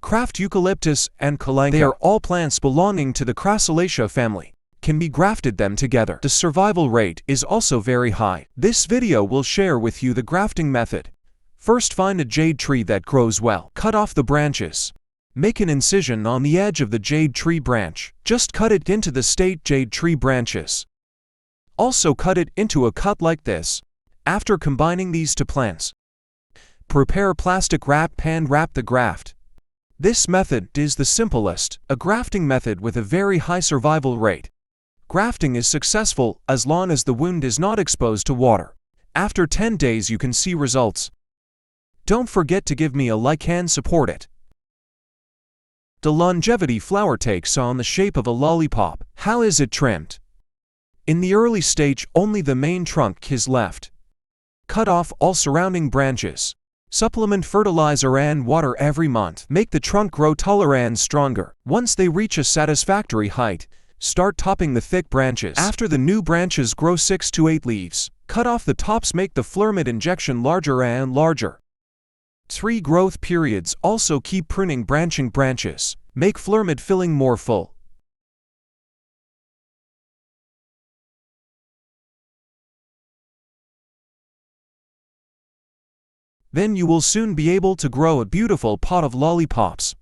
Graft, eucalyptus, and Kalanchoe. They are all plants belonging to the Crassulaceae family. Can be grafted them together. The survival rate is also very high. This video will share with you the grafting method. First, find a jade tree that grows well. Cut off the branches. Make an incision on the edge of the jade tree branch. Just cut it into the straight jade tree branches. Also cut it into a cut like this. After combining these two plants, prepare plastic wrap and wrap the graft. This method is the simplest, a grafting method with a very high survival rate. Grafting is successful as long as the wound is not exposed to water. After 10 days you can see results. Don't forget to give me a like and support it. The longevity flower takes on the shape of a lollipop. How is it trimmed? In the early stage, only the main trunk is left. Cut off all surrounding branches. Supplement fertilizer and water every month. Make the trunk grow taller and stronger. Once they reach a satisfactory height, start topping the thick branches. After the new branches grow 6 to 8 leaves, cut off the tops. Make the fluoride injection larger and larger. 3 growth periods. Also keep pruning branching branches. Make fluoride filling more full. Then you will soon be able to grow a beautiful pot of lollipops.